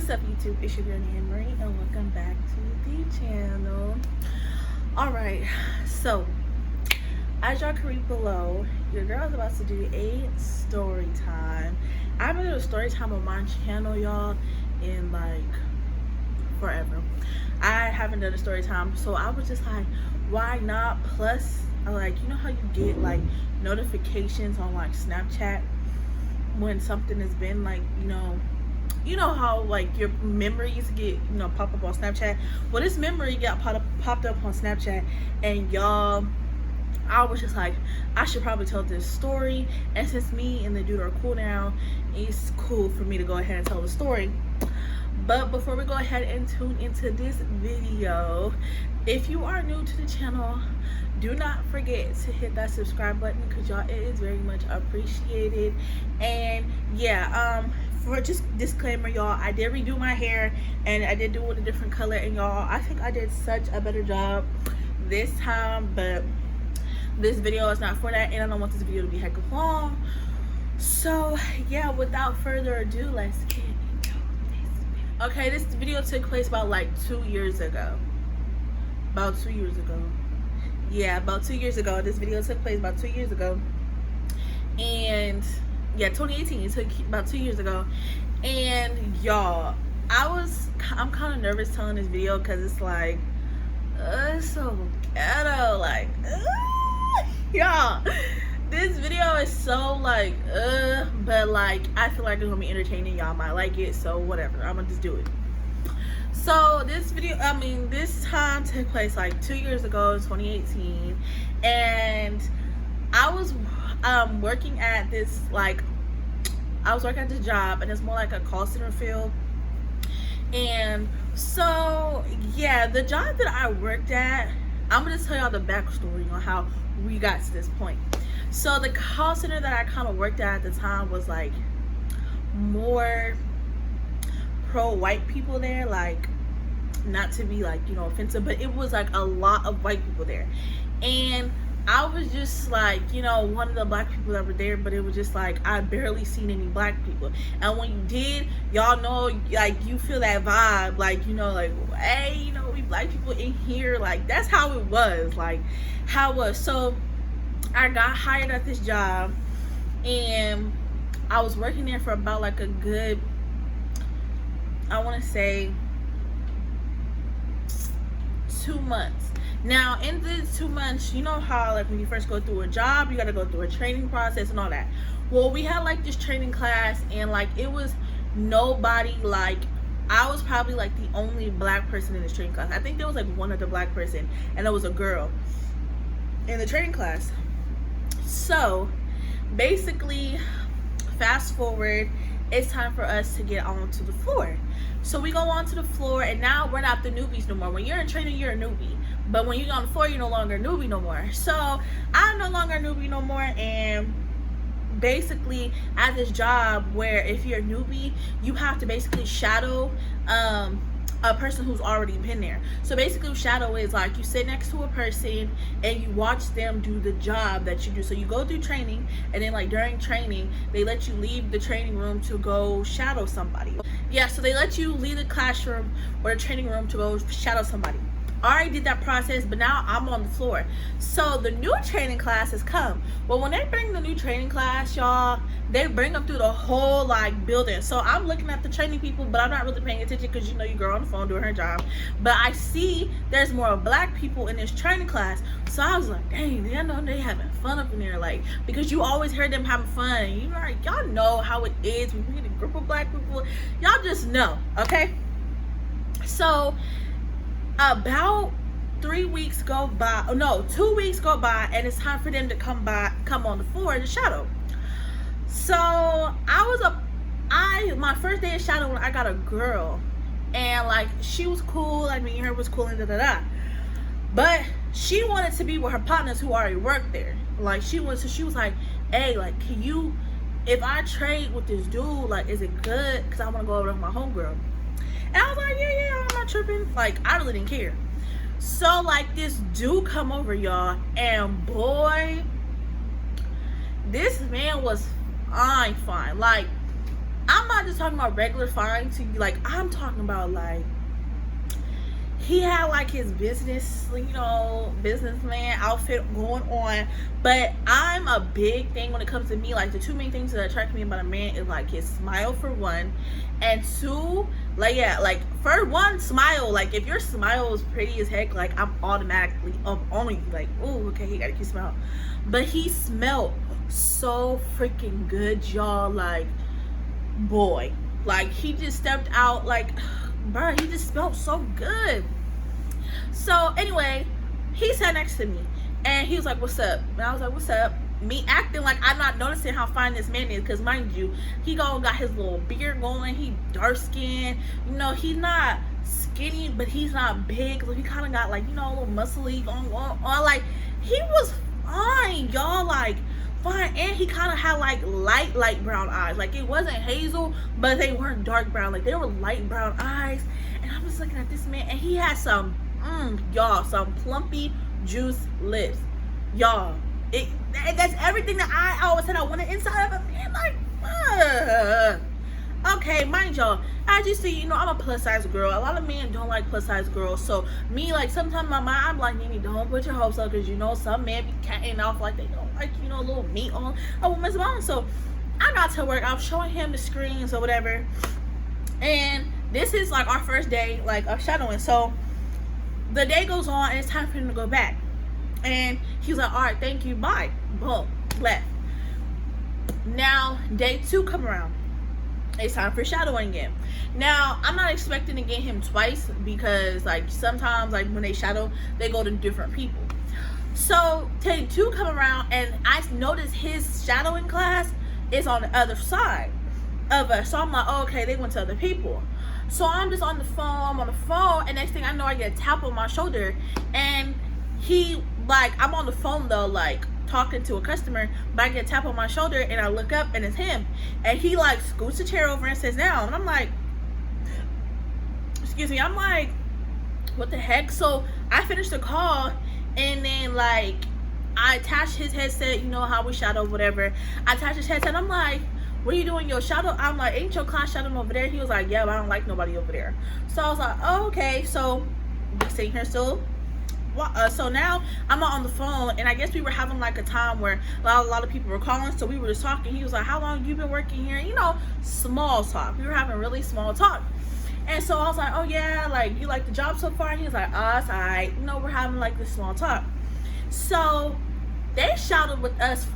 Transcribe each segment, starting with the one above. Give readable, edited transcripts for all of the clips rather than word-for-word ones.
What's up, YouTube? It's your girl Anne Marie, and welcome back to the channel. Alright, so as y'all can read below, your girl is about to do a story time. I haven't done a story time on my channel, y'all, in like forever. I haven't done a story time, so I was just like, why not? Plus, like, you know how you get like notifications on like Snapchat when something has been like, you know how like your memories get pop up on Snapchat. Well, this memory got popped up on Snapchat, and y'all, I was just like, I should probably tell this story. And since me and the dude are cool now, it's cool for me to go ahead and tell the story. But before we go ahead and tune into this video, if you are new to the channel, do not forget to hit that subscribe button, because y'all, it is very much appreciated. And yeah, for just disclaimer, y'all, I did redo my hair and I did do it with a different color, and y'all, I think I did such a better job this time, but this video is not for that, and I don't want this video to be heck of long. So yeah, without further ado, let's get into this video. Okay, this video took place about like 2 years ago. About 2 years ago. Yeah, about 2 years ago. This video took place about 2 years ago. And yeah, 2018. It took about 2 years ago. And y'all, I'm kind of nervous telling this video because it's like, it's so ghetto. Like, y'all, this video is so like, but like, I feel like it's gonna be entertaining. Y'all might like it, so whatever. I'm gonna just do it. So this video, this time took place like 2 years ago, 2018, and I was working at this job, and it's more like a call center field. And so yeah, the job that I worked at, I'm gonna tell y'all the backstory on how we got to this point. So the call center that I kind of worked at the time was like more pro-white people there, like, not to be like offensive, but it was like a lot of white people there. And I was just like, one of the black people that were there, but it was just like, I barely seen any black people. And when you did, y'all know, like, you feel that vibe, like, like, hey, we black people in here, like, that's how it was, like, how it was. So I got hired at this job, and I was working there for about like a good, I want to say 2 months. Now in the 2 months, you know how like when you first go through a job, you got to go through a training process and all that. Well, we had like this training class, and like it was nobody, like I was probably like the only black person in this training class. I think there was like one other black person, and it was a girl in the training class. So basically, fast forward, it's time for us to get onto the floor. So we go onto the floor, and now we're not the newbies no more. When you're in training, you're a newbie, but when you're on the floor, you're no longer a newbie no more. So I'm no longer a newbie no more. And basically at this job, where if you're a newbie, you have to basically shadow a person who's already been there. So basically, shadow is like you sit next to a person and you watch them do the job that you do. So you go through training, and then like during training, they let you leave the training room to go shadow somebody. Yeah, so they let you leave the classroom or the training room to go shadow somebody. I already did that process, but now I'm on the floor. So the new training class has come. Well, when they bring the new training class, y'all, they bring them through the whole like building. So I'm looking at the training people, but I'm not really paying attention because your girl on the phone doing her job. But I see there's more black people in this training class. So I was like, dang, they having fun up in there, like, because you always heard them having fun. Y'all know how it is when we get a group of black people. Y'all just know, okay? So about 3 weeks go by, oh no, 2 weeks go by, and it's time for them to come on the floor to shadow. So my first day of shadowing, I got a girl, and like she was cool, her was cool, and but she wanted to be with her partners who already worked there. Like she was like, hey, like, can you, if I trade with this dude, like, is it good? Because I want to go over with my homegirl. And I was like, yeah, I'm not tripping. Like, I really didn't care. So like this dude come over, y'all, and boy, this man was fine. Like, I'm not just talking about regular fine to you, like I'm talking about like he had like his business, businessman outfit going on. But I'm a big thing when it comes to me. Like the two main things that attract me about a man is like his smile for one, and two, like like for one, smile. Like if your smile is pretty as heck, like I'm automatically up on you. Like, oh, okay, he got a cute smile. But he smelled so freaking good, y'all. Like, boy, like he just stepped out, like, bro, he just smelled so good. So anyway, he sat next to me and he was like, what's up? And I was like, what's up? Me acting like I'm not noticing how fine this man is, because mind you, he got his little beard going, he dark skinned, he's not skinny, but he's not big, so he kind of got like, a little muscly going on, like he was fine, y'all, like fine. And he kind of had like light brown eyes. Like it wasn't hazel, but they weren't dark brown, like they were light brown eyes. And I was looking at this man and he had some y'all, some plumpy juice lips, y'all. That's everything that I always said I wanted inside of a man. Like, okay, mind y'all, as you see, I'm a plus size girl. A lot of men don't like plus size girls. So me, like, sometimes in my mind, I'm like, Nene, don't put your hopes up, because some men be catting off like they don't like, a little meat on a woman's bone. So I got to work. I was showing him the screens or whatever, and this is like our first day, like, of shadowing. So the day goes on and it's time for him to go back. And he was like, all right, thank you, bye. Boom, left. Now, day 2 come around. It's time for shadowing again. Now, I'm not expecting to get him twice, because, like, sometimes, like, when they shadow, they go to different people. So, day 2 come around, and I noticed his shadowing class is on the other side of us. So, I'm like, oh, okay, they went to other people. So, I'm just on the phone, and next thing I know, I get a tap on my shoulder, and he, like, I'm on the phone though, like talking to a customer, but I get a tap on my shoulder and I look up and it's him, and he like scoots the chair over and sits down, and I'm like, excuse me, I'm like, what the heck? So I finished the call, and then like I attached his headset, how we shadow, whatever. I attached his headset, I'm like, what are you doing your shadow? I'm like, ain't your class shadowing over there? He was like, yeah, but I don't like nobody over there. So I was like, oh, okay. So we sitting here still. So now I'm on the phone, and I guess we were having like a time where a lot of people were calling, so we were just talking. He was like, how long you been working here? Small talk. We were having really small talk. And so I was like, oh yeah, like, you like the job so far? And he was like, oh, it's alright. We're having like this small talk. So they shadowed with us.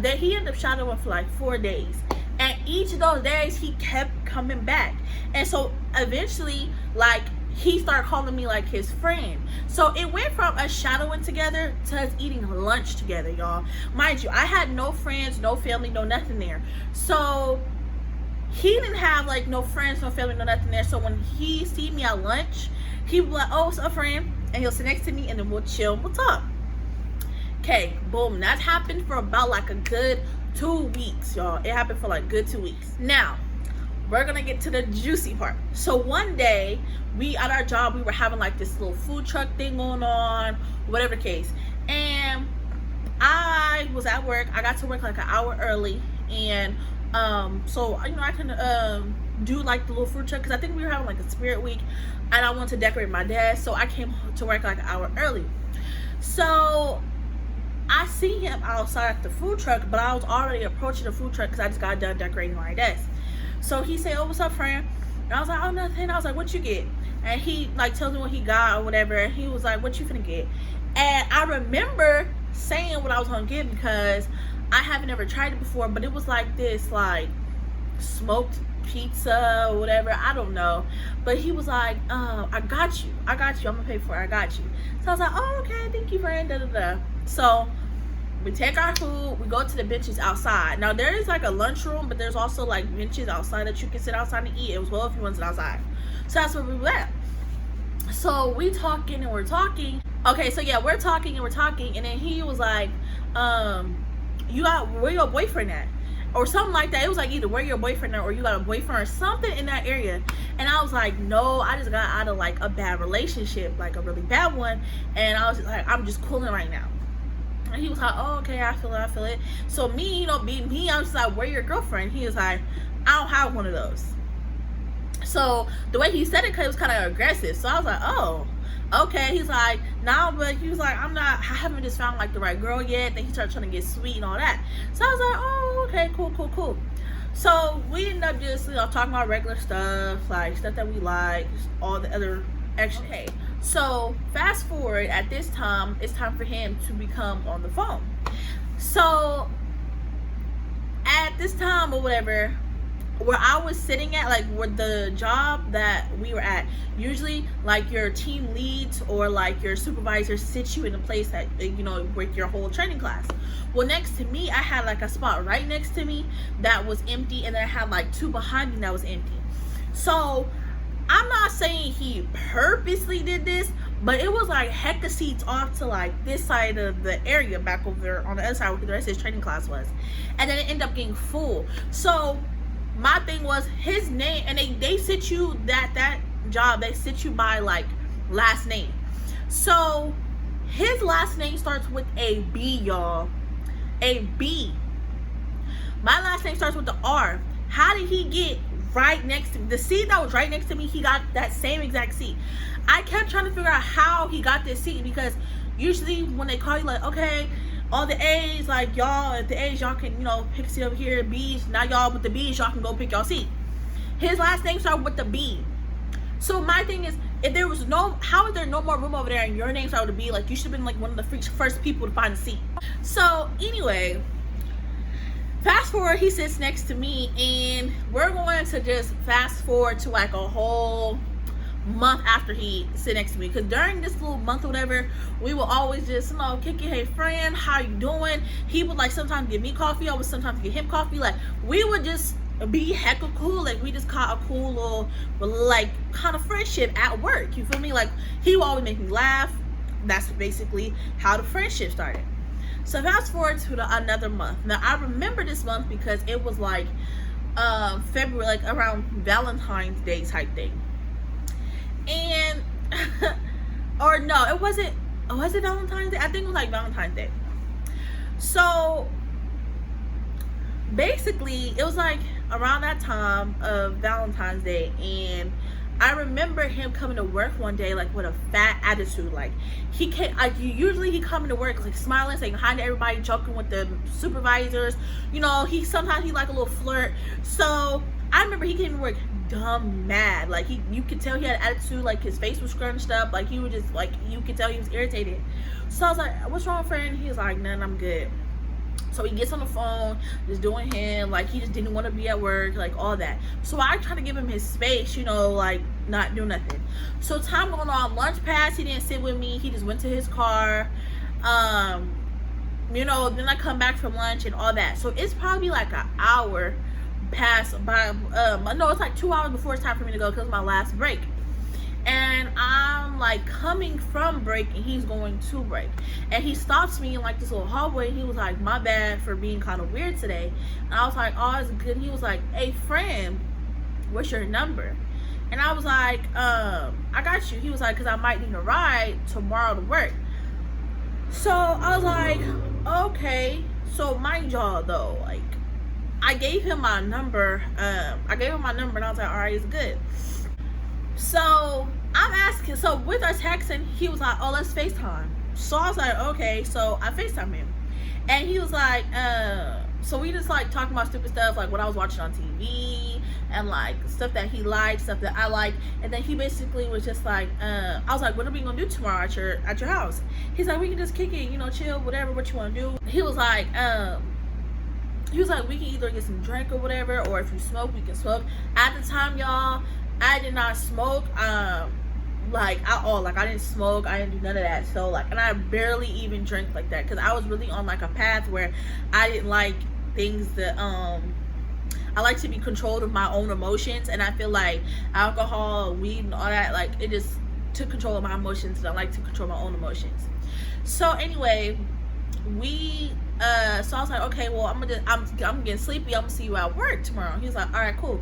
He ended up shadowing for like 4 days. And each of those days he kept coming back. And so eventually, like, he started calling me like his friend. So it went from us shadowing together to us eating lunch together, y'all. Mind you, I had no friends, no family, no nothing there. So he didn't have like no friends, no family, no nothing there. So when he see me at lunch, he would be like, oh, what's up, friend? And he'll sit next to me, and then we'll chill, we'll talk. Okay, boom. That happened for about like a good 2 weeks, y'all. It happened for like good 2 weeks. Now, we're gonna get to the juicy part. So one day, we at our job, we were having like this little food truck thing going on, whatever the case. And I was at work. I got to work like an hour early, and so I can do like the little food truck, because I think we were having like a spirit week, and I wanted to decorate my desk, so I came to work like an hour early. So I see him outside at the food truck, but I was already approaching the food truck because I just got done decorating my desk. So he said, oh, what's up, friend? And I was like, oh, nothing. I was like, what you get? And he like tells me what he got or whatever. And he was like, what you finna get? And I remember saying what I was gonna get, because I haven't ever tried it before, but it was like this, like smoked pizza or whatever, I don't know. But he was like, I got you, I'm gonna pay for it, I got you. So I was like, oh, okay, thank you, friend, da da da. So we take our food, we go to the benches outside. Now there is like a lunchroom, but there's also like benches outside that you can sit outside and eat as well if you want to sit outside. So that's where we went. So we talking and we're talking. Okay, so yeah, we're talking and we're talking, and then he was like, where your boyfriend at? Or something like that. It was like either where your boyfriend at, or you got a boyfriend, or something in that area. And I was like, no, I just got out of like a bad relationship, like a really bad one, and I was like, I'm just cooling right now. And he was like, oh, okay, I feel it. So me, being me, I was like, where your girlfriend? He was like, I don't have one of those. So the way he said it was kind of aggressive. So I was like, oh, okay. He's like, nah, but he was like, I haven't just found like the right girl yet. Then he started trying to get sweet and all that. So I was like, oh, okay, cool. So we ended up just, talking about regular stuff, like stuff that we like, all the other extra. Okay, so fast forward, at this time, it's time for him to become on the phone. So at this time or whatever, where I was sitting at, like where the job that we were at, usually like your team leads or like your supervisor sits you in a place that, with your whole training class. Well, next to me, I had like a spot right next to me that was empty, and then I had like two behind me that was empty. So I'm not saying he purposely did this, but it was like hecka seats off to like this side of the area back over there on the other side where the rest of his training class was. And then it ended up getting full. So my thing was his name, and they sit you that job, they sit you by like last name. So his last name starts with a B, y'all. A B. My last name starts with the R. How did he get right next to me? The seat that was right next to me, he got that same exact seat. I kept trying to figure out how he got this seat, because usually when they call you, like, okay, all the A's, like, y'all at the A's, y'all can, pick a seat over here. B's, now y'all with the B's, y'all can go pick y'all seat. His last name started with the B. So my thing is, if there was how is there no more room over there and your name started with a B? Like, you should have been like one of the first people to find a seat. So anyway, fast forward, he sits next to me, and we're going to just fast forward to like a whole month after he sit next to me, because during this little month or whatever, we will always just kick it, hey friend, how you doing? He would like sometimes give me coffee, I would sometimes give him coffee. Like, we would just be hecka cool. Like, we just caught a cool little like kind of friendship at work, you feel me? Like, he would always make me laugh. That's basically how the friendship started. So fast forward to another month. Now I remember this month because it was like February, like around Valentine's Day type thing. And or no, it wasn't. Was it Valentine's Day? I think it was like Valentine's Day. So basically, it was like around that time of Valentine's Day, and I remember him coming to work one day like with a fat attitude. Like, he came, like, usually he coming to work like smiling, saying hi to everybody, joking with the supervisors. He sometimes he like a little flirt. So I remember he came to work dumb mad. Like, you could tell he had an attitude. Like, his face was scrunched up. Like, he was just like, you could tell he was irritated. So I was like, what's wrong, friend? He was like, none, I'm good. So he gets on the phone, just doing him, like he just didn't want to be at work, like all that. So I try to give him his space, like not do nothing. So time going on, lunch passed, he didn't sit with me, he just went to his car. Then I come back from lunch and all that. So it's probably like an hour passed by. No, it's like 2 hours before it's time for me to go, because it's my last break. And I'm like coming from break, and he's going to break, and he stops me in like this little hallway. He was like, my bad for being kind of weird today. And I was like, oh, it's good. He was like, hey friend, what's your number? And I was like, I got you. He was like, because I might need a ride tomorrow to work. So I was like, okay. So mind y'all though, like, I gave him my number. And I was like, all right, it's good. So I'm asking, so with us texting, he was like, oh, let's FaceTime. So I was like, okay. So I FaceTime him, and he was like, so we just like talking about stupid stuff, like what I was watching on TV, and like stuff that he liked, stuff that I like. And then he basically was just like, I was like, what are we gonna do tomorrow at your house? He's like, we can just kick it, chill, whatever, what you want to do. He was like, we can either get some drink or whatever, or if you smoke, we can smoke. At the time, y'all, I did not smoke, like at all. Like, I didn't smoke, I didn't do none of that. So like, and I barely even drink like that, because I was really on like a path where I didn't like things that I like to be controlled of my own emotions, and I feel like alcohol, weed, and all that, like, it just took control of my emotions, and I like to control my own emotions. So anyway, so I was like, okay, well, I'm getting sleepy, I'm gonna see you at work tomorrow. He was like, all right, cool.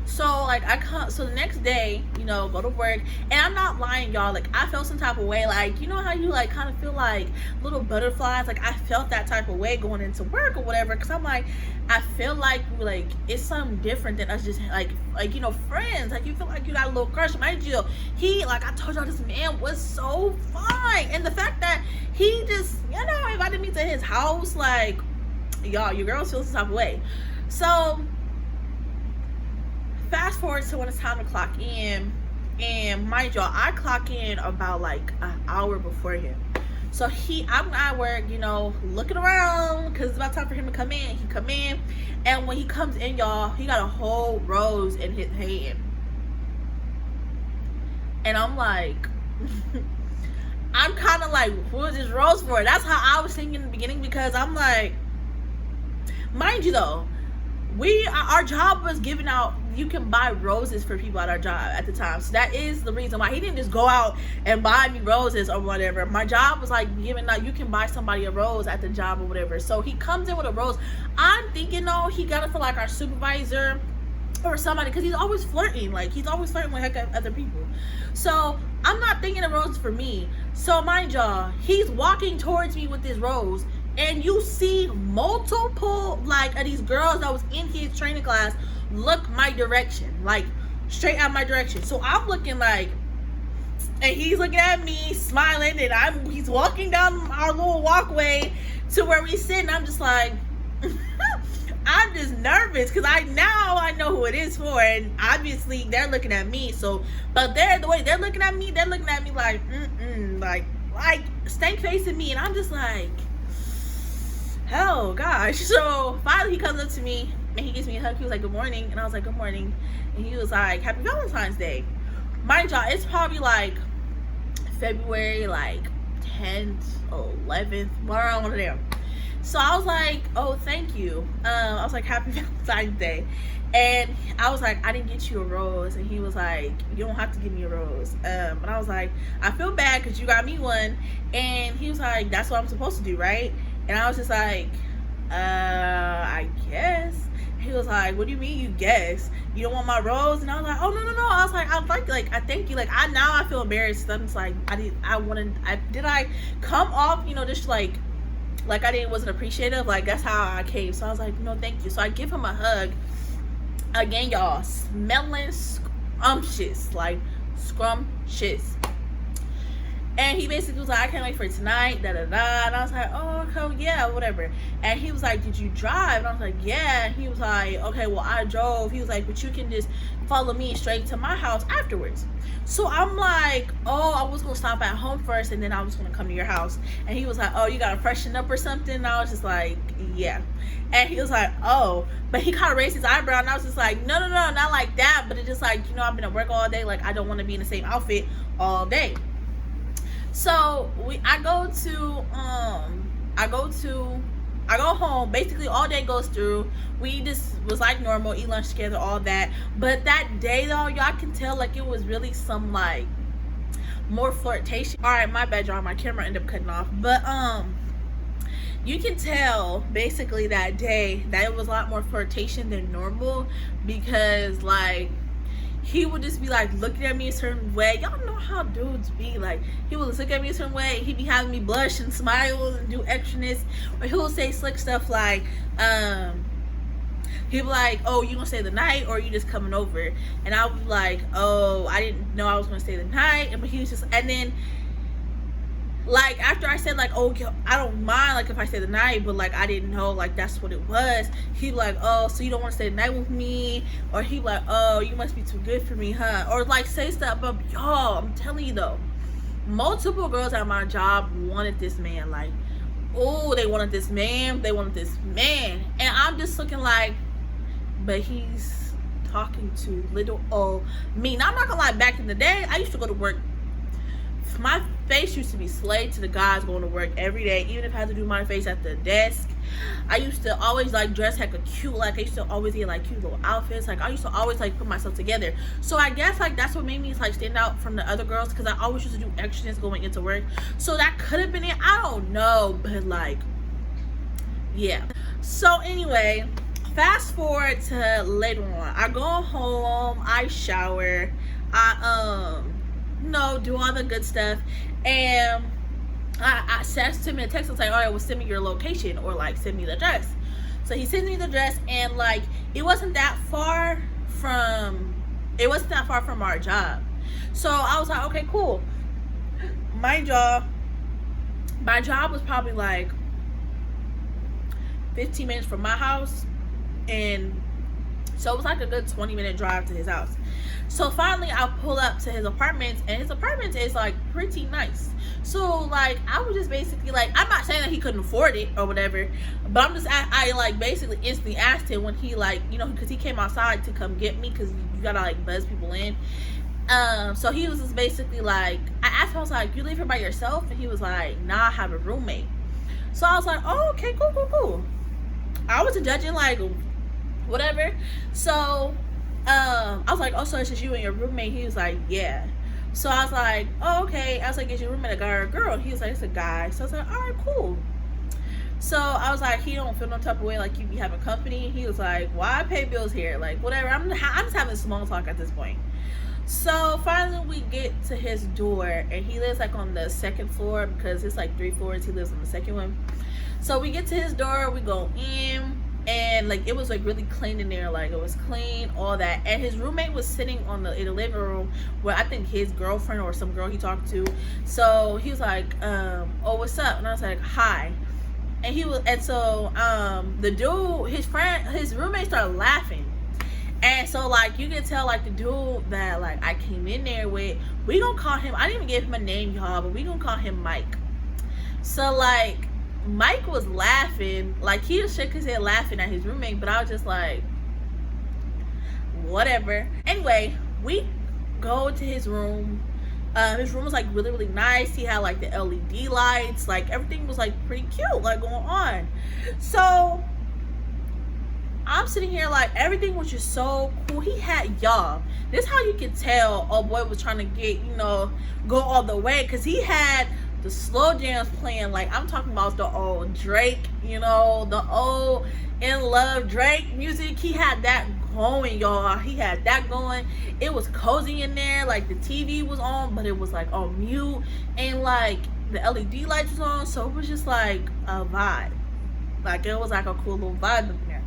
So like I come, so the next day, you know, go to work, and I'm not lying, y'all. Like I felt some type of way, like you know how you like kind of feel like little butterflies. Like I felt that type of way going into work or whatever, because I'm like, I feel like it's something different than us just like you know friends. Like you feel like you got a little crush. Mind you, he like I told y'all, this man was so fine, and the fact that he just you know invited me to his house, like y'all, your girl feels some type of way. So fast forward to when it's time to clock in, and mind y'all, I clock in about like an hour before him. So I'm at work, you know, looking around because it's about time for him to come in. He come in, and when he comes in, y'all, he got a whole rose in his hand, and I'm like, I'm kind of like, who is this rose for? That's how I was thinking in the beginning, because I'm like, mind you though, our job was giving out, you can buy roses for people at our job at the time. So that is the reason why he didn't just go out and buy me roses or whatever. My job was like giving out, you can buy somebody a rose at the job or whatever. So he comes in with a rose. I'm thinking, no, he got it for like our supervisor or somebody, because he's always flirting. Like he's always flirting with other people. So I'm not thinking the rose is for me. So mind y'all, he's walking towards me with this rose, and you see multiple like of these girls that was in his training class look my direction, like straight out my direction. So I'm looking like, and he's looking at me smiling, and he's walking down our little walkway to where we sit, and I'm just like I'm just nervous because I know who it is for, and obviously they're looking at me. So but the way they're looking at me like like stank facing me, and I'm just like, hell gosh. So finally he comes up to me and he gives me a hug. He was like, good morning. And I was like, good morning. And he was like, happy Valentine's Day. Mind y'all, it's probably like February like 10th or 11th, around one of them. So I was like, oh, thank you. I was like, happy Valentine's Day. And I was like, I didn't get you a rose. And he was like, you don't have to give me a rose. And I was like, I feel bad because you got me one. And he was like, that's what I'm supposed to do, right? And I was just like, I guess. He was like, what do you mean you guess? You don't want my rose? And I was like, oh, no. I was like, I thank you. Like, I feel embarrassed. I'm just like, did I come off, you know, just like I wasn't appreciative? Like, that's how I came. So I was like, no, thank you. So I give him a hug. Again, y'all, smelling scrumptious, like scrumptious. And he basically was like, I can't wait for tonight, And I was like, oh, okay, yeah, whatever. And he was like, did you drive? And I was like, yeah. And he was like, okay, well, I drove. He was like, but you can just follow me straight to my house afterwards. So I'm like, oh, I was going to stop at home first, and then I was going to come to your house. And he was like, oh, you got to freshen up or something? And I was just like, yeah. And he was like, oh. But he kind of raised his eyebrow, and I was just like, no, not like that. But it's just like, you know, I've been at work all day. Like, I don't want to be in the same outfit all day. So I go home. Basically all day goes through. We just was like normal, eat lunch together, all that. But that day though, y'all can tell like it was really some like more flirtation. All right, my bad, y'all. My camera ended up cutting off. But you can tell basically that day that it was a lot more flirtation than normal, because like he would just be like looking at me a certain way. Y'all know how dudes be. Like, he would look at me a certain way. He'd be having me blush and smile and do extraness. Or he would say slick stuff like, he'd be like, oh, you gonna stay the night or are you just coming over? And I was like, oh, I didn't know I was gonna stay the night. But he was just, and then like after I said like, oh, I don't mind like if I stay the night, but like I didn't know like that's what it was. He like, oh, so you don't want to stay the night with me? Or he like, oh, you must be too good for me, huh? Or like say stuff. But y'all, I'm telling you though, multiple girls at my job wanted this man. Like, oh, they wanted this man, and I'm just looking like, but he's talking to little old me. Now I'm not gonna lie, back in the day I used to go to work, my face used to be slayed to the guys going to work every day, even if I had to do my face at the desk. I used to always like dress like a cute, like I used to always get like cute little outfits. Like I used to always like put myself together. So I guess like that's what made me like stand out from the other girls, because I always used to do extras going into work. So that could have been it, I don't know, but like yeah. So anyway, fast forward to later on. I go home, I shower, I do all the good stuff, and I sent him a text and say, all right, well, send me your location, or like send me the address. So he sends me the address, and like it wasn't that far from our job. So I was like, okay, cool. My job was probably like 15 minutes from my house, and so it was like a good 20-minute drive to his house. So finally I pull up to his apartment, and his apartment is like pretty nice. So like I was just basically like, I'm not saying that he couldn't afford it or whatever, but I like basically instantly asked him when he like, because he came outside to come get me, because you gotta like buzz people in. So he was just basically like, I asked him, I was like, you live here by yourself? And he was like, nah, I have a roommate. So I was like, oh, okay, cool. I wasn't judging, like, whatever. So I was like, oh, so it's just you and your roommate? He was like, yeah. So I was like, oh, okay. I was like, is your roommate a guy or a girl? He was like, it's a guy. So I was like, all right, cool. So I was like, he don't feel no type of way like you be having company? He was like, why pay bills here? Like, whatever. I'm just having small talk at this point. So finally we get to his door, and he lives like on the second floor, because it's like 3 floors. He lives on the second one. So we get to his door, we go in, and like it was like really clean in there, like it was clean, all that. And his roommate was sitting in the living room where I think his girlfriend or some girl he talked to. So he was like, oh, what's up? And I was like, hi. And so the dude, his roommate started laughing. And so like you can tell like the dude that like I came in there with, we gonna call him, I didn't even give him a name, y'all, but we gonna call him Mike. So like Mike was laughing, like he just shook his head laughing at his roommate, but I was just like, whatever. Anyway, we go to his room. His room was like really, really nice. He had like the LED lights, like everything was like pretty cute, like going on. So I'm sitting here like everything was just so cool. He had, y'all, this is how you can tell oh boy was trying to get, go all the way, because he had the slow jams playing. Like I'm talking about the old Drake, the old In Love Drake music. He had that going, y'all. He had that going. It was cozy in there. Like the TV was on, but it was like on mute, and like the LED lights was on, so it was just like a vibe. Like it was like a cool little vibe in there.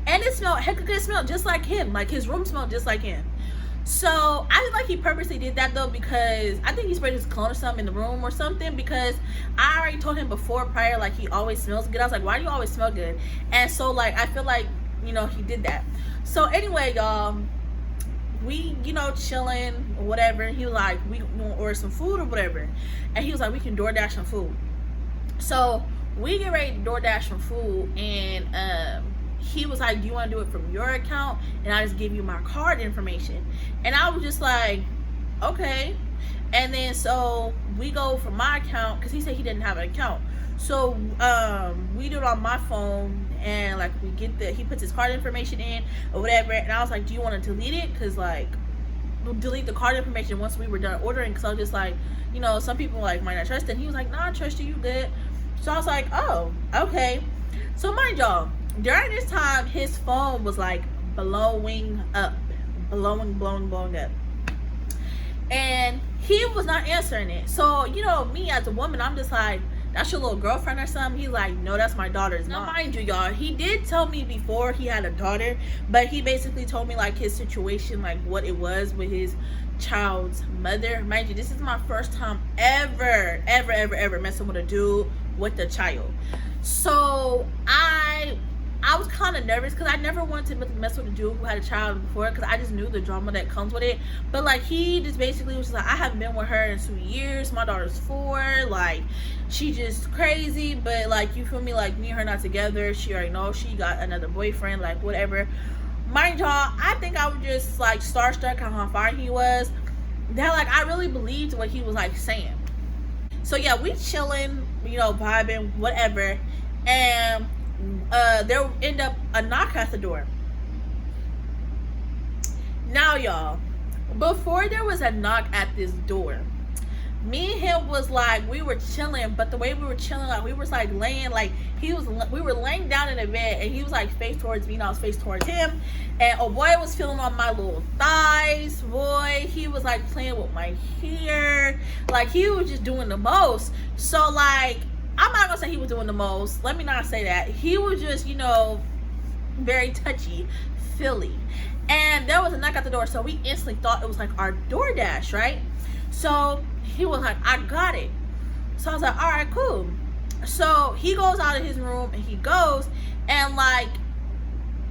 And it smelled just like him. Like his room smelled just like him. So I feel like he purposely did that though, because I think he sprayed his cologne or something in the room or something, because I already told him prior, like he always smells good. I was like, why do you always smell good? And so like I feel like, he did that. So anyway, y'all, we, chilling or whatever. He was like, we gonna order some food or whatever. And he was like, we can DoorDash some food. So we get ready to DoorDash some food, and he was like, do you want to do it from your account, and I just give you my card information? And I was just like, okay. And then so we go from my account, because he said he didn't have an account. So we do it on my phone, and like we get he puts his card information in or whatever, and I was like, do you want to delete it? Because like we'll delete the card information once we were done ordering, because I was just like, some people like might not trust it. And he was like, nah, I trust you, good. So I was like, oh, okay. So mind y'all, during this time his phone was like blowing up, and he was not answering it. So me as a woman, I'm just like, that's your little girlfriend or something? He's like, no, that's my daughter's mom. Now mind you, y'all, he did tell me before he had a daughter, but he basically told me like his situation, like what it was with his child's mother. Mind you, this is my first time ever messing with a dude with a child. So I was kind of nervous, because I never wanted to mess with a dude who had a child before, because I just knew the drama that comes with it. But like he just basically was like, I haven't been with her in 2 years, my daughter's 4, like she just crazy, but like, you feel me, like me and her not together, she already knows she got another boyfriend, like whatever. Mind y'all, I think I was just like starstruck on how fine he was, that like I really believed what he was like saying. So yeah, we chilling, vibing, whatever, and there end up a knock at the door. Now y'all, before there was a knock at this door, me and him was like, we were chilling, but the way we were chilling, like we was like laying, like we were laying down in the bed, and he was like face towards me, and I was face towards him, and oh boy was feeling on my little thighs, boy, he was like playing with my hair, like he was just doing the most. So like, I'm not gonna say he was doing the most, let me not say that. He was just, you know, very touchy feely. And there was a knock at the door, so we instantly thought it was like our DoorDash, right? So he was like, I got it. So I was like, all right, cool. So he goes out of his room and he goes, and like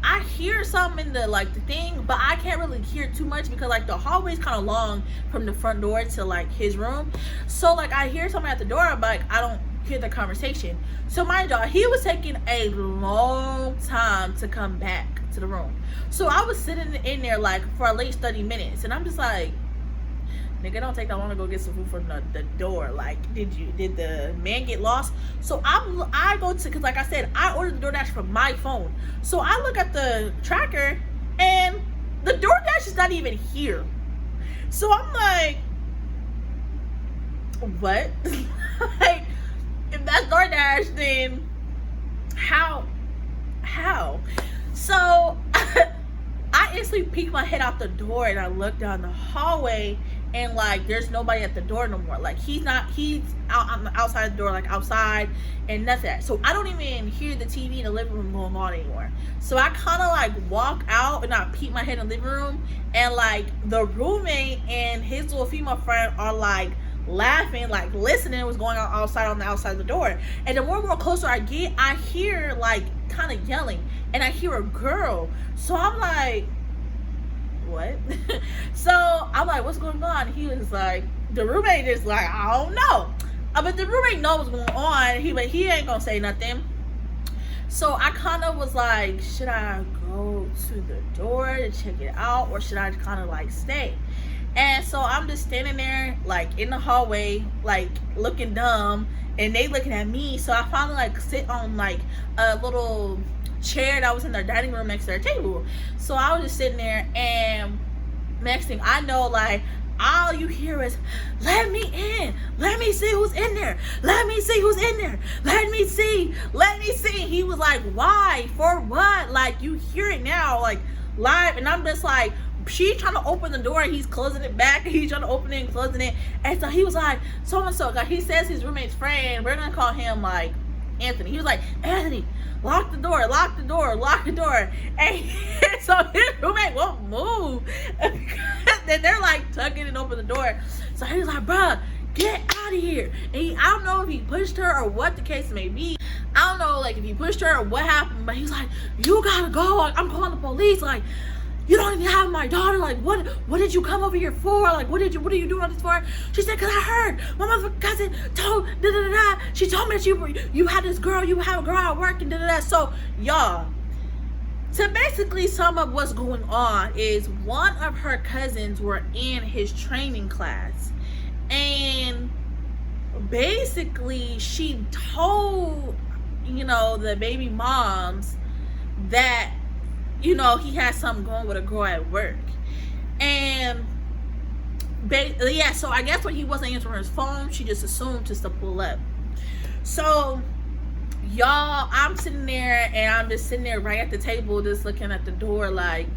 I hear something in the like the thing, but I can't really hear too much because like the hallway's kind of long from the front door to like his room. So like I hear something at the door, but like I don't hear the conversation. So mind y'all, he was taking a long time to come back to the room. So I was sitting in there like for at least 30 minutes, and I'm just like, nigga, don't take that long to go get some food from the door. Like, did the man get lost? So I go to, because like I said, I ordered the DoorDash from my phone. So I look at the tracker, and the DoorDash is not even here. So I'm like, what? Like, if that's DoorDash, then how? So I instantly peeked my head out the door, and I looked down the hallway, and like there's nobody at the door no more. Like he's out on the outside the door, like outside, and that's that. So I don't even hear the TV in the living room going on anymore. So I kind of like walk out, and I peek my head in the living room, and like the roommate and his little female friend are like laughing, like listening to what's going on outside on the outside of the door. And the more and more closer I get, I hear like kind of yelling, and I hear a girl. So I'm like, what? So I'm like, what's going on? He was like, the roommate is like, I don't know. But the roommate knows what's going on. He ain't gonna say nothing. So I kind of was like, should I go to the door to check it out, or should I kind of like stay? And so I'm just standing there like in the hallway, like looking dumb, and they looking at me. So I finally like sit on like a little chair that was in their dining room next to their table. So I was just sitting there, and next thing I know, like all you hear is, let me in, let me see who's in there, let me see who's in there, let me see. He was like, why, for what? Like you hear it now, like live. And I'm just like, she's trying to open the door, and he's closing it back, and he's trying to open it and closing it. And so he was like, so and so, like he says his roommate's friend, we're gonna call him like Anthony. He was like, Anthony, lock the door. And so his roommate won't move. Then they're like tugging and open the door. So he's like, bruh, get out of here. And I don't know if he pushed her or what the case may be. I don't know, like if he pushed her or what happened, but he's like, you gotta go. Like, I'm calling the police. Like, you don't even have my daughter. Like, what did you come over here for? Like, what are you doing all this for? She said, because I heard my motherfucking cousin told da-da-da-da. She told me that you had this girl, you have a girl at work and da-da-da. So, y'all, so basically some of what's going on is one of her cousins were in his training class. And basically she told, you know, the baby moms that, you know, he had something going with a girl at work. And yeah, so I guess when he wasn't answering his phone, she just assumed just to pull up. So y'all, I'm sitting there, and I'm just sitting there right at the table, just looking at the door like,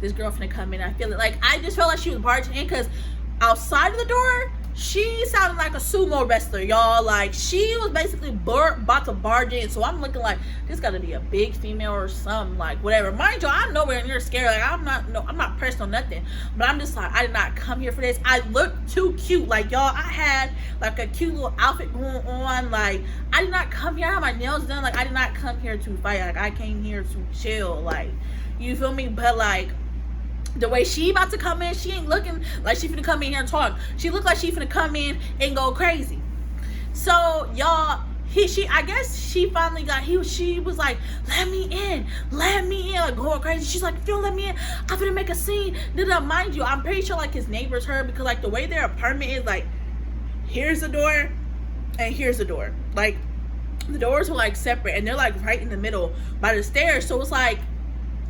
this girl finna come in. I feel it. Like, I just felt like she was barging in, because outside of the door, she sounded like a sumo wrestler, y'all. Like, she was basically about to barge in. So I'm looking like, this gotta be a big female or something, like whatever. Mind you, I'm nowhere near scared. Like, I'm not pressed on nothing. But I'm just like, I did not come here for this. I look too cute. Like, y'all, I had like a cute little outfit going on. Like, I did not come here. I had my nails done. Like, I did not come here to fight. Like, I came here to chill. Like, you feel me? But like, the way she about to come in, she ain't looking like she finna come in here and talk. She look like she finna come in and go crazy. So y'all, I guess she finally she was like, let me in, like going crazy. She's like, if you don't let me in, I'm gonna make a scene. Mind you, I'm pretty sure like his neighbors heard, because like the way their apartment is, like here's the door and here's the door. Like the doors were like separate, and they're like right in the middle by the stairs. So it's like,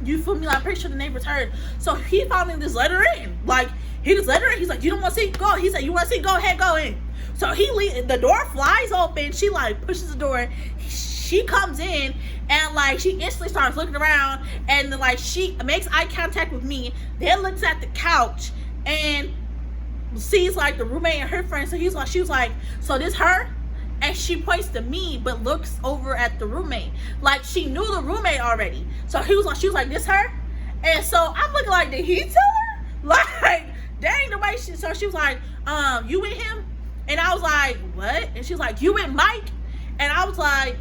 you feel me? Like, I'm pretty sure the neighbors heard. So he finally just let her in. Like, He just let her in. He's like, you don't want to see? Go. He said, you want to see? Go ahead, go in. So the door flies open. She like pushes the door. She comes in and like she instantly starts looking around and then like she makes eye contact with me. Then looks at the couch and sees like the roommate and her friend. So she was like, so this her? And she points to me but looks over at the roommate. Like she knew the roommate already. So she was like, this her? And so I'm looking like, did he tell her? Like, dang the way so she was like, you with him? And I was like, what? And she was like, you with Mike? And I was like,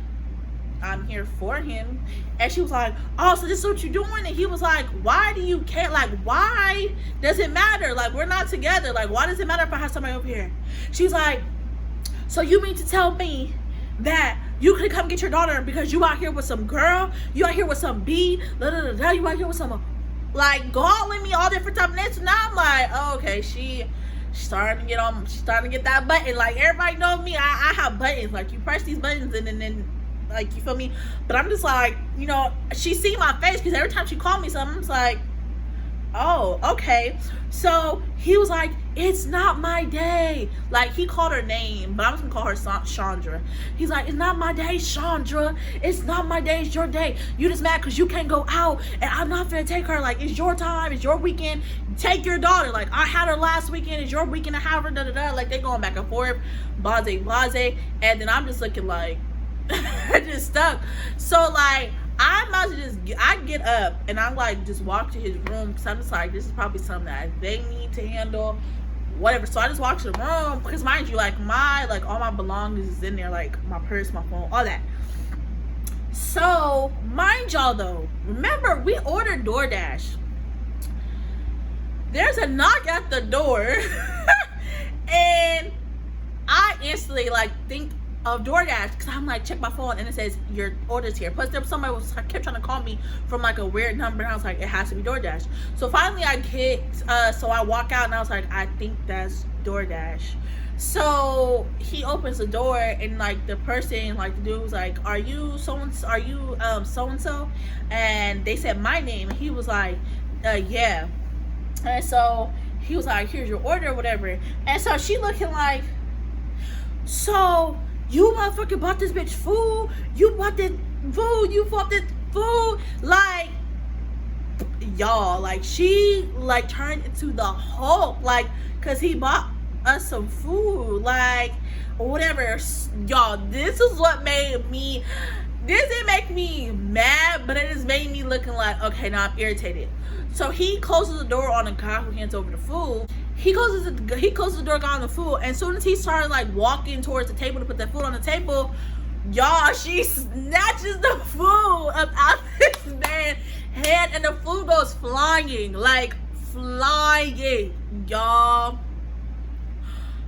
I'm here for him. And she was like, oh, so this is what you're doing? And he was like, why do you care? Like, why does it matter? Like, we're not together. Like, why does it matter if I have somebody over here? She's like, so you mean to tell me that you could come get your daughter because you out here with some girl? You out here with some B? You out here with some, like, calling me all different type of names. Now I'm like, oh, okay, she's starting to get that button. Like, everybody knows me. I have buttons. Like, you press these buttons and then like, you feel me? But I'm just like, you know, she see my face because every time she called me something, I'm just like, oh, okay. So he was like, it's not my day. Like, he called her name, but I'm just gonna call her Chandra. He's like, it's not my day, Chandra. It's not my day, it's your day. You just mad because you can't go out and I'm not gonna take her. Like, it's your time, it's your weekend. Take your daughter. Like, I had her last weekend, it's your weekend to have her, Like, they going back and forth, blase. And then I'm just looking like, I just stuck. So like I might just I get up and I'm like just walk to his room because I'm just like, this is probably something that they need to handle, whatever. So I just walk to the room because mind you, like all my belongings is in there, like my purse, my phone, all that. So mind y'all though, remember we ordered DoorDash. There's a knock at the door and I instantly like think of DoorDash because I'm like, check my phone and it says your order's here. Plus there was somebody kept trying to call me from like a weird number and I was like, it has to be DoorDash. So finally I so I walk out and I was like, I think that's DoorDash. So he opens the door and like the person, like the dude was like, are you so and so? And they said my name and he was like, yeah. And so he was like, here's your order or whatever. And so she looking like, so you motherfucking bought this bitch food? You bought this food? You bought this food? Like, y'all, like, she, like, turned into the Hulk, like, because he bought us some food, like, or whatever. Y'all, this is what made me, this didn't make me mad, but it just made me looking like, okay, now I'm irritated. So he closes the door on the guy who hands over the food. He closes the door on the food, and as soon as he started like walking towards the table to put that food on the table, y'all, she snatches the food up out of this man's hand, and the food goes flying, like flying, y'all.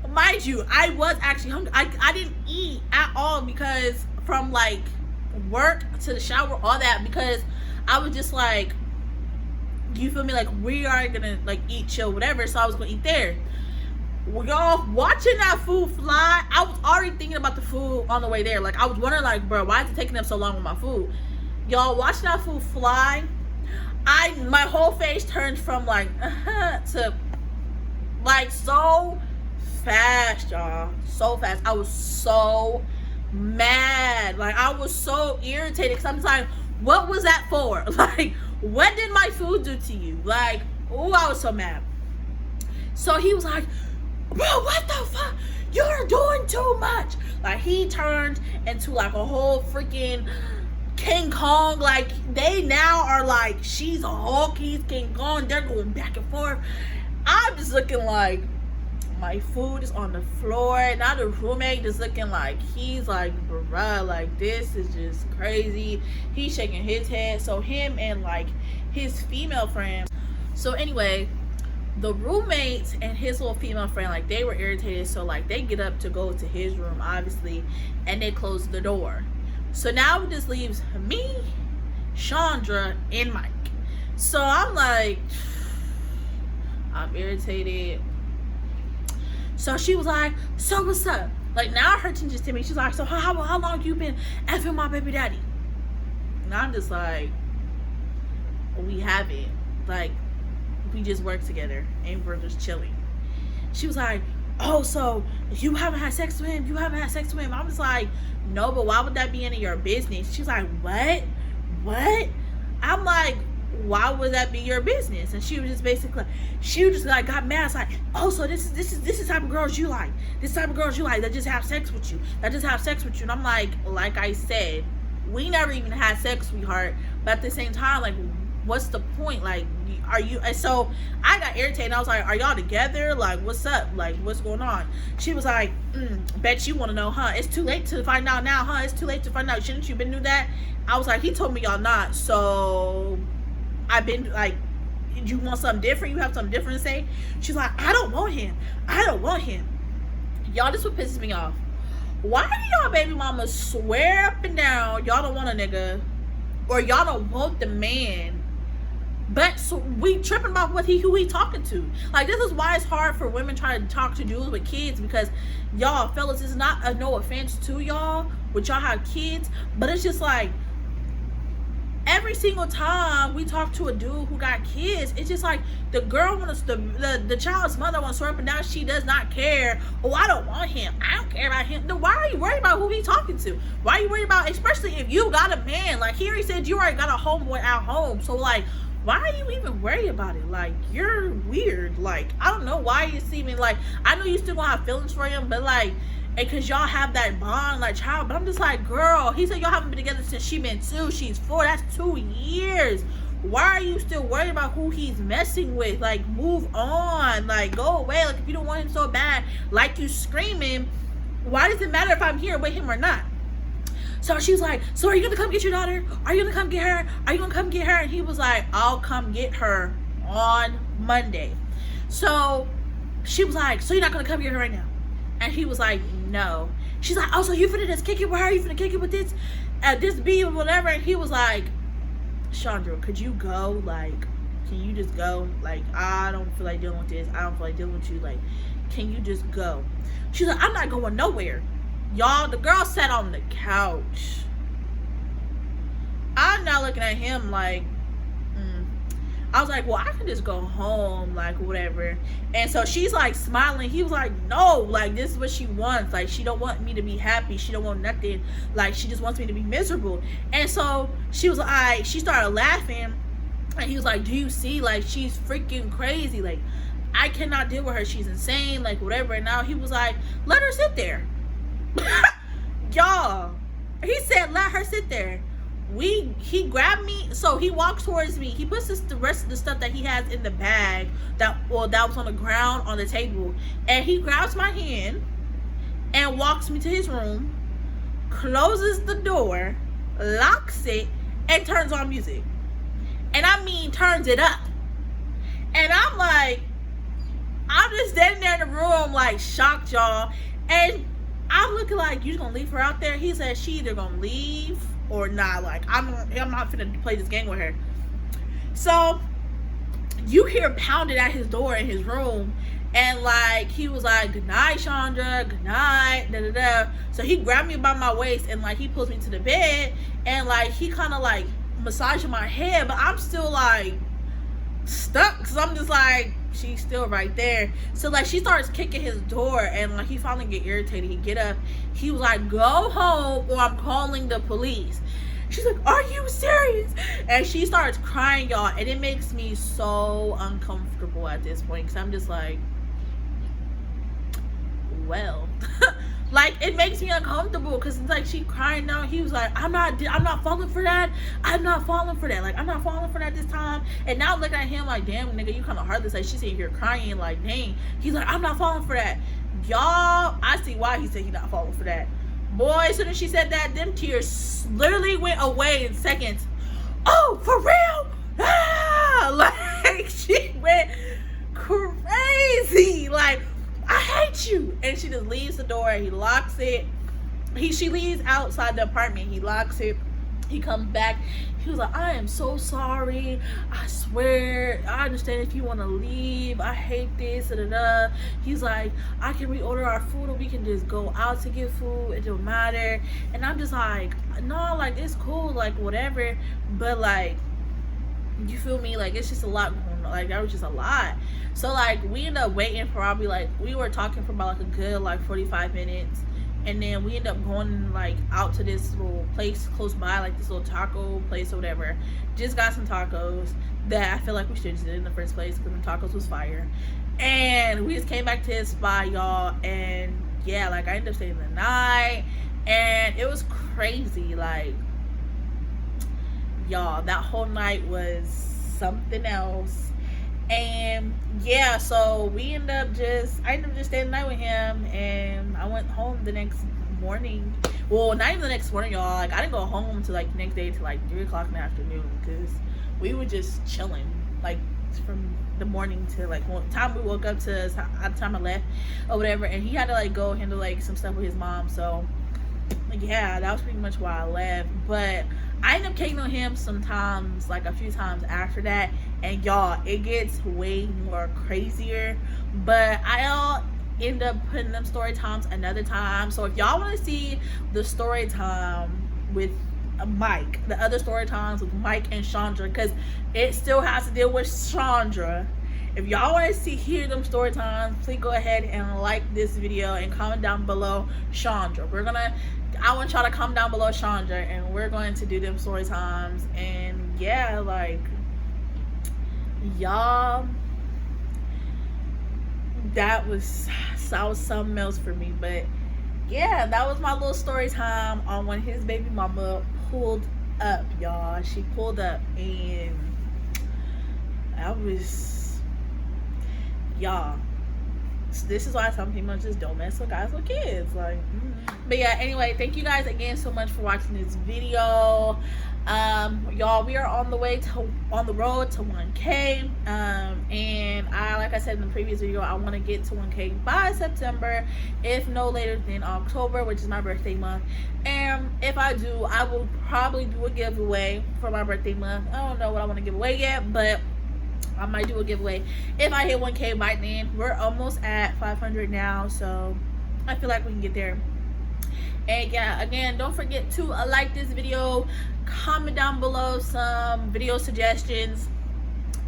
Mind you, I was actually hungry. I didn't eat at all because from like work to the shower, all that, because I was just like, you feel me, like we are gonna like eat, chill, whatever. So I was gonna eat there. Y'all, watching that food fly, I was already thinking about the food on the way there. Like I was wondering, like, bro, why is it taking them so long with my food? Y'all, watching that food fly, my whole face turned from like to like so fast, y'all, so fast. I was so mad, like I was so irritated because I'm just like, what was that for? Like, what did my food do to you? Like, oh, I was so mad. So he was like, bro, what the fuck? You're doing too much. Like, he turned into like a whole freaking King Kong. Like, they now are like, she's a Hulk, he's King Kong. They're going back and forth. I'm just looking like, my food is on the floor. Now the roommate is looking like, he's like, bruh, like this is just crazy. He's shaking his head. So him and like his female friend. So anyway, the roommate and his little female friend, like they were irritated. So like they get up to go to his room, obviously, and they close the door. So now it just leaves me, Chandra, and Mike. So I'm like, I'm irritated. So she was like, so what's up? Like, now her attention's to me. She's like, so how long you been effing my baby daddy? And I'm just like, we haven't. Like, we just work together and we're just chilling. She was like, oh, so you haven't had sex with him? You haven't had sex with him? I was like, no, but why would that be any of your business? She's like, what? I'm like, why would that be your business? And she was just basically, got mad. It's like, oh, so this is the type of girls you like. This type of girls you like that just have sex with you. And I'm like I said, we never even had sex, sweetheart. But at the same time, like, what's the point? Like, are you? And so I got irritated. I was like, are y'all together? Like, what's up? Like, what's going on? She was like, bet you want to know, huh? It's too late to find out now, huh? It's too late to find out. Shouldn't you been knew that? I was like, he told me y'all not. So I've been like, you want something different? You have something different to say? She's like, I don't want him. Y'all, this what pisses me off. Why do y'all baby mamas swear up and down y'all don't want a nigga, or y'all don't want the man, but so we tripping about who he talking to? Like, this is why it's hard for women trying to talk to dudes with kids, because y'all fellas, it's not a no offense to y'all, but y'all have kids, but it's just like, every single time we talk to a dude who got kids, it's just like the girl wants the child's mother wants to swear up and down she does not care. Oh, I don't want him. I don't care about him. Then why are you worried about who he's talking to? Why are you worried about, especially if you got a man? Like, he already said you already got a homeboy at home. So like, why are you even worried about it? Like, you're weird. Like, I don't know why you see me. Like, I know you still gonna have feelings for him, but like, and cause y'all have that bond, like, child, but I'm just like, girl, he said y'all haven't been together since she been 2, she's 4, that's 2 years. Why are you still worried about who he's messing with? Like, move on, like, go away. Like, if you don't want him so bad, like you screaming, why does it matter if I'm here with him or not? So she's like, so are you gonna come get your daughter? Are you gonna come get her? Are you gonna come get her? And he was like, I'll come get her on Monday. So she was like, so you're not gonna come get her right now? And he was like, no. She's like, oh, so you finna just kick it with her? You finna kick it with this B or whatever? And he was like, Chandra, could you go? Like, can you just go? Like, I don't feel like dealing with this. I don't feel like dealing with you. Like, can you just go? She's like, I'm not going nowhere. Y'all, the girl sat on the couch. I'm not looking at him like, I was like, well, I can just go home, like, whatever. And so she's like smiling. He was like, no, like, this is what she wants. Like, she don't want me to be happy. She don't want nothing. Like, she just wants me to be miserable. And so she was like, she started laughing. And he was like, do you see? Like, she's freaking crazy. Like, I cannot deal with her. She's insane, like, whatever. And now he was like, let her sit there. Y'all, he said, let her sit there. He grabbed me, so he walks towards me. He puts the rest of the stuff that he has in the bag that was on the ground on the table, and he grabs my hand and walks me to his room, closes the door, locks it, and turns on music. And I mean, turns it up. And I'm like, I'm just standing there in the room, like, shocked, y'all. And I'm looking like, you just gonna leave her out there? He said she either gonna leave or not. Like, I'm not finna play this game with her. So you hear pounding at his door in his room, and like, he was like, good night, Chandra, good night, da da da. So he grabbed me by my waist and like, he pulls me to the bed, and like, he kind of like massaging my head, but I'm still like stuck, because I'm just like, she's still right there. So like, she starts kicking his door, and like, he finally get irritated. He get up, he was like, go home or I'm calling the police. She's like, are you serious? And she starts crying, y'all, and it makes me so uncomfortable at this point, because I'm just like, well, like, it makes me uncomfortable, because it's like, she crying now. He was like, I'm not falling for that. I'm not falling for that. Like, I'm not falling for that this time. And now I'm looking at him like, damn, nigga, you kind of heartless. Like, she's sitting here crying like, dang. He's like, I'm not falling for that. Y'all, I see why he said he's not falling for that. Boy, as soon as she said that, them tears literally went away in seconds. Oh, for real? Ah! Like, she went crazy. Like, I hate you. And she just leaves the door, he locks it. She leaves outside the apartment, he locks it. He comes back, he was like, I am so sorry, I swear, I understand if you want to leave, I hate this, da da da. He's like, I can reorder our food, or we can just go out to get food, it don't matter. And I'm just like, no, like, it's cool, like, whatever, but like, you feel me, like, it's just a lot going Like that was just a lot. So like we ended up waiting probably like we were talking for about like a good like 45 minutes. And then we ended up going like out to this little place close by, like this little taco place or whatever. Just got some tacos that I feel like we should have did in the first place because the tacos was fire. And we just came back to his spot, y'all. And yeah, like I ended up staying the night, and it was crazy. Like, y'all, that whole night was something else. And yeah, so I ended up just staying the night with him, and I went home the next morning. Well, not even the next morning, y'all. Like I didn't go home till like the next day till like 3 o'clock in the afternoon because we were just chilling, like from the morning to like one time we woke up to the time I left or whatever. And he had to like go handle like some stuff with his mom. So like yeah, that was pretty much why I left. But I ended up kicking on him sometimes, like a few times after that. And y'all, it gets way more crazier. But I'll end up putting them story times another time. So if y'all want to see the story time with Mike, the other story times with Mike and Chandra, because it still has to deal with Chandra. If y'all want to hear them story times, please go ahead and like this video and comment down below Chandra. I want y'all to comment down below Chandra, and we're going to do them story times. And yeah, like y'all, that was something else for me. But yeah, that was my little story time on when his baby mama pulled up, y'all. She pulled up, and that was, y'all, this is why some people just don't mess with guys with kids. Like but yeah, anyway, thank you guys again so much for watching this video. Y'all, we are on the road to 1K. And like I said in the previous video, I want to get to 1K by September, if no later than October, which is my birthday month. And if I do, I will probably do a giveaway for my birthday month. I don't know what I want to give away yet, but I might do a giveaway if I hit 1K by then. We're almost at 500 now, so I feel like we can get there. And yeah, again, don't forget to like this video, comment down below some video suggestions,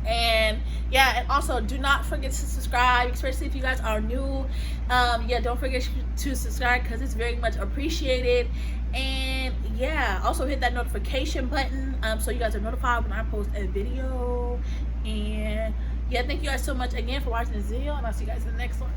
and yeah, and also do not forget to subscribe, especially if you guys are new. Yeah, don't forget to subscribe because it's very much appreciated. And yeah, also hit that notification button so you guys are notified when I post a video. And yeah, thank you guys so much again for watching this video, and I'll see you guys in the next one.